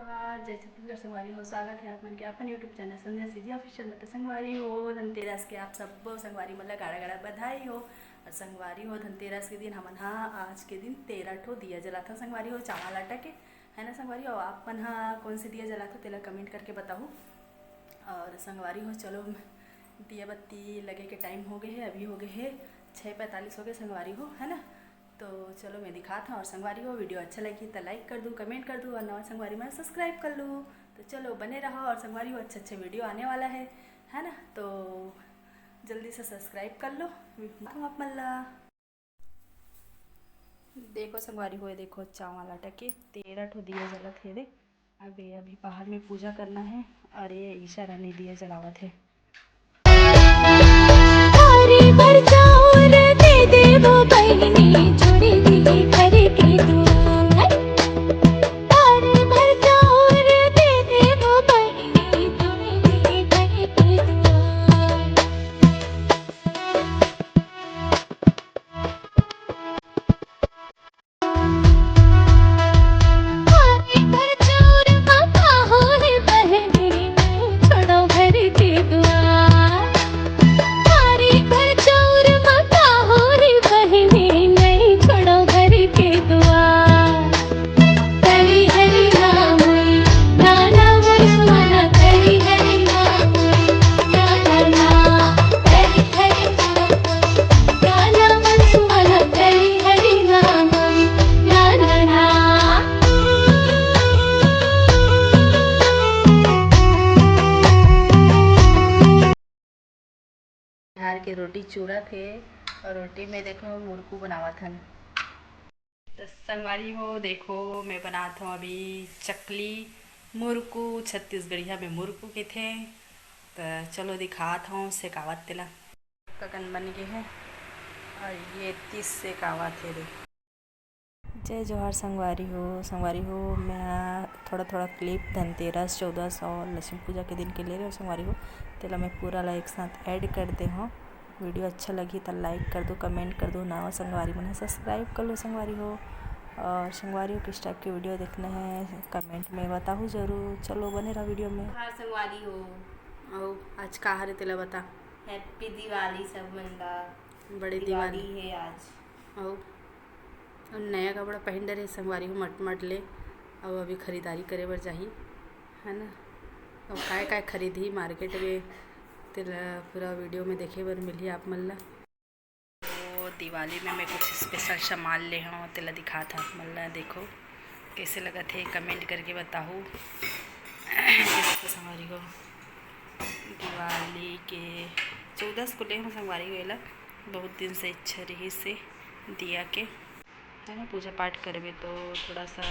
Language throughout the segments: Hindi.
जोहार जय छत्तीसगढ़ संगवारी हो। स्वागत है आप मन के अपन यूट्यूब चैनल संध्या सीधी ऑफिशियल में। तो संगवारी हो धनतेरस के आप सब संगवारी मतलब गाड़ा गाड़ा बधाई हो। और संगवारी हो धनतेरस के दिन हमन हाँ आज के दिन 13 ठो दिया जलाता संगवारी हो चावल आटा के, है ना संगवारी हो। आप मन हाँ कौन से दिया जलाता तेला कमेंट करके बताओ। और संगवारी हो चलो दिया बत्ती लगे के टाइम हो गए है, अभी हो गए है 6:45 हो गए संगवारी हो, है ना। तो चलो मैं दिखाता हूँ। और संगवारी हो वीडियो अच्छा लगी तो लाइक कर दूँ, कमेंट कर दूँ और नवा संगवारी में सब्सक्राइब कर लूँ। तो चलो बने रहो। और संगवारी हो अच्छे अच्छे वीडियो आने वाला है ना। तो जल्दी से सब्सक्राइब कर लो आप मल्ला। देखो संगवारी हो देखो चावल आटा के 13 ठो दिया जलत है दे। अभी बाहर में पूजा करना है और ये ईशा रानी दिया जलावत है। दे देवो बहिनी जोड़ी दी भर के दुआ। बिहार के रोटी चूड़ा थे और रोटी में देखो मुरकू बनावत हन। तो संगवारी हो देखो मैं बनाता हूँ अभी चकली मुरकू, छत्तीसगढ़िया में मुरकू के थे। तो चलो दिखाता हूँ सेकावत तेला कगन बन गए हैं। और ये 30 सेकावा थे दे। जय जोहार संगवारी हो मैं थोड़ा थोड़ा क्लिप धनतेरस 1400 लक्ष्मी पूजा के दिन के ले रहे हो संगवारी हो। तेला मैं पूरा ला एक साथ ऐड कर दे हूँ। वीडियो अच्छा लगी तो लाइक कर दो, कमेंट कर दो, नवा संगवारी मन सब्सक्राइब कर लो संगवारी हो। और संगवारी हो किस टाइप की वीडियो देखना है कमेंट में बताओ ज़रूर। चलो बने रहो वीडियो में। हाँ संगवारी हो और आज का हरे तेला बता। हैप्पी दिवाली सब मन ला। बड़े दिवाली है आज और नया कपड़ा पहन रहे संगवारी हो मट ले। और अभी खरीदारी करे बर जाही, है ना। और काय काय खरीदी मार्केट में तेला पूरा वीडियो में देखे बर मिली आप मन ला। तो दिवाली में मैं कुछ स्पेशल सामान ले हूँ तेला दिखा था आप मन ला। देखो कैसे लगा थे कमेंट करके बताओ। संगवारी हो दिवाली के 14 को ले हम संगवारी गएला। बहुत दिन से इच्छा रही से दिया के, है ना, पूजा पाठ करबे तो थोड़ा सा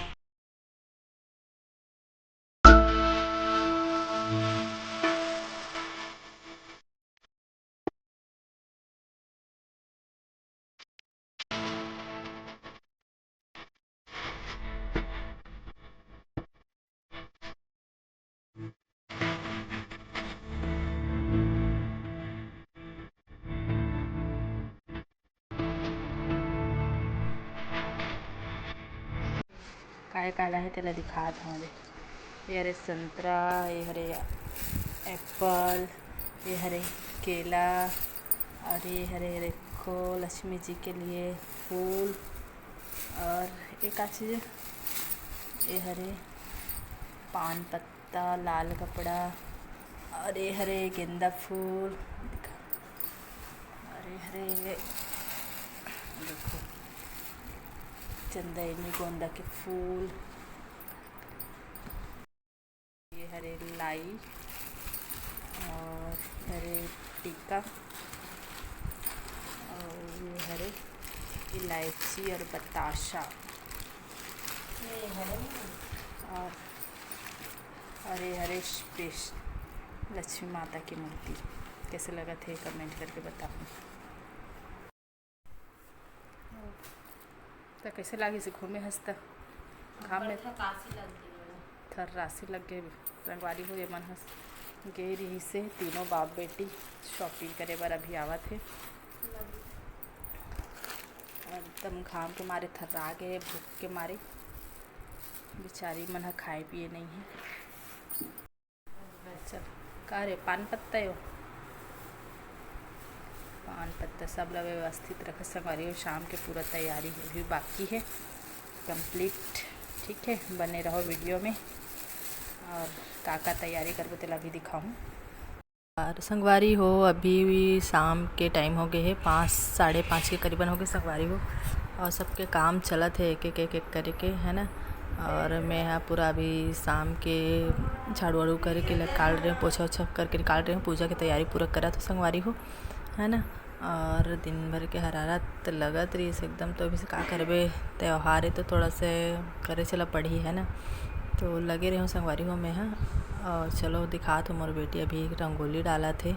काय काला है तेला दिखात हूँ। ये हरे संतरा, ये हरे एप्पल, ये हरे केला और ये हरे हरे को लक्ष्मी जी के लिए फूल। और एक चीज़ ये हरे पान पत्ता, लाल कपड़ा और ये हरे गेंदा फूल और ये हरे देखो चंदनी गोंदा के फूल, ये हरे लाई और हरे टीका और ये हरे इलायची और बताशा और ये हरे स्पेश लक्ष्मी माता की मूर्ति। कैसे लगा थे कमेंट करके बताओ। तो कैसे लगी से घूमे हंसता घाम में थर राशि लग गए संगवारी हो। ये मन हंस गए रही से तीनों बाप बेटी शॉपिंग करे बर अभी आवा थे। एकदम घाम के मारे थर्रा गए, भूख के मारे। बेचारी मन ह खाए पिए नहीं है। चल का रे पान पत्ता यो पान पत्ता सब ला व्यवस्थित रखे संगवारी हो। शाम के पूरा तैयारी अभी बाकी है कंप्लीट। ठीक है, बने रहो वीडियो में और का तैयारी करबो तेला भी दिखाऊँ। और संगवारी हो अभी भी शाम के टाइम हो गए है 5 साढ़े 5 के करीबन हो गए संगवारी हो। और सबके काम चलत है एक एक करके, है ना। और मैं यहाँ पूरा अभी शाम के झाड़ू वाड़ू करके निकाल रही हूँ, पोछा ओछा करके निकाल रही हूँ। पूजा की तैयारी पूरा करा तो संगवारी हो, है ना। और दिन भर के हरारत लगत रही है एकदम। तो अभी से का करबे, त्यौहार है तो थोड़ा से करे चला पड़ी, है ना। तो लगे रहे हूँ संगवारी हो मैं। हाँ, और चलो दिखा तो मोर बेटी अभी रंगोली डाला थे।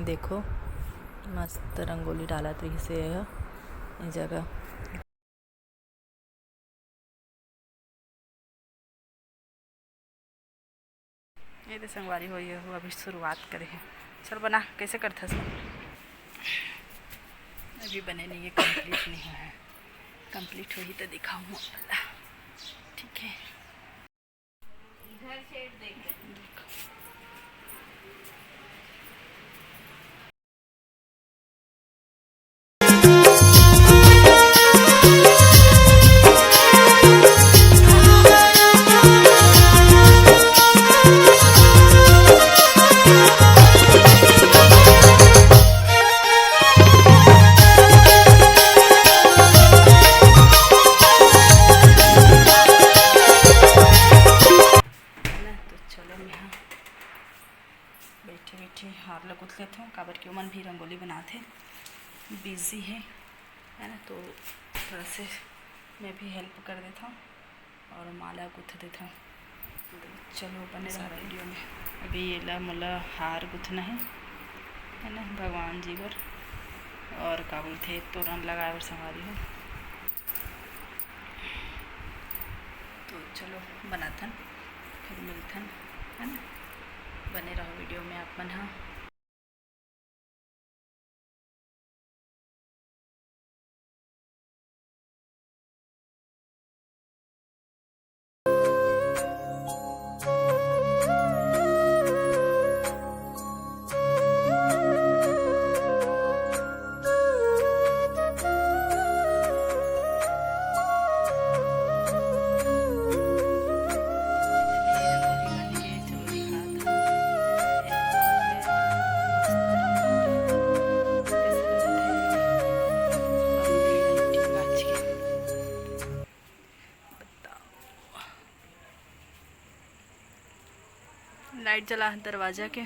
देखो मस्त रंगोली डाला रही से इस जगह। ये तो संगवारी हो, ये हो अभी शुरुआत करे है। चल बना कैसे करता सब अभी बने नहीं है, कंप्लीट नहीं हुआ है। कंप्लीट हो ही तो दिखाऊँ। ठीक है, इधर शेड देख बैठे बैठे हार लगुत लेते हूँ। काबर के मन भी रंगोली बनाते बिजी है ना। तो थोड़ा से मैं भी हेल्प कर देता हूँ और माला गुथ देता हूँ। तो चलो बने रहा वीडियो में। अभी ये ला मोला हार गुथना है ना भगवान जी बर। और का बोलते तोरण लगाए बर संगवारी हो। तो चलो बनाथन फिर मिलथन, है ना। बने रहो वीडियो में आप मन। हाँ, लाइट जला दरवाजा के।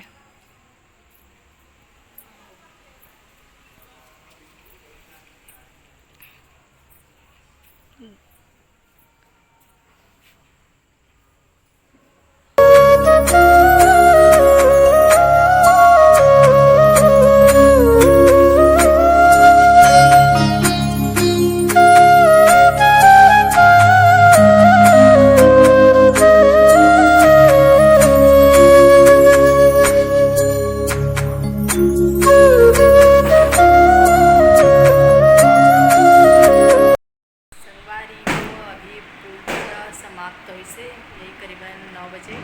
समाप्त हुई से यही करीबन 9 बजे,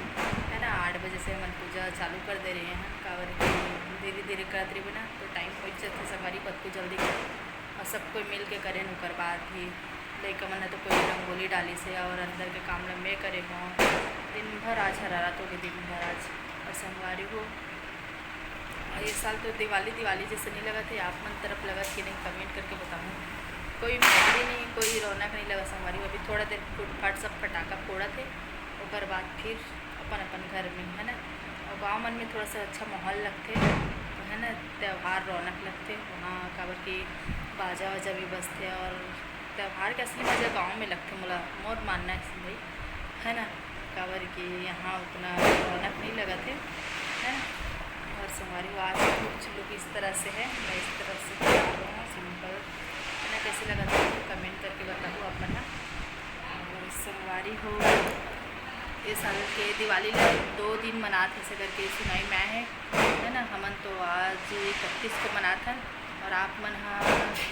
है ना। 8 बजे से हम पूजा चालू कर दे रहे हैं। काबर धीरे धीरे करत रही ना तो टाइम हो जाते संगवारी को अतको जल्दी करें और सब कोई मिल के करें। उकर बाद भी लइका मन तो कोई रंगोली डाली से और अंदर के काम में करे हो। दिन भर आज हरारत होगी, दिन भर आज। और संगवारी हो ये साल तो दिवाली जैसे नहीं लगा थे। आप मन तरफ लगा कि नहीं, कमेंट करके बताऊँ। कोई मेहंदी नहीं, कोई रौनक नहीं लगा संगवारी। अभी थोड़ा देर फुटफाट सब पटाखा फोड़ा थे, और बाद फिर अपन घर में, है ना। और गाँव मन में थोड़ा सा अच्छा माहौल लगते, है ना। त्यौहार रौनक लगते वहाँ, काबर की बाजा वाजा भी बजते। और त्यौहार के असली मज़ा गाँव में लगते मोर मानना है भाई, है ना। काबर की यहाँ उतना रौनक नहीं लगा थे, है ना। और संगवारी आज कुछ लोग इस तरह से है, मैं इस तरह से बता रहा हूँ सिंपल, है ना। कैसे लगा था कमेंट करके बताओ अपन। और संगवारी हो ये साल के दिवाली 2 दिन मनाते ऐसे करके सुनाई मैं है ना। हमन तो आज 31 को मनाथन और आप मन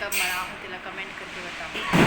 कब मनाओ तेला कमेंट करके बताओ।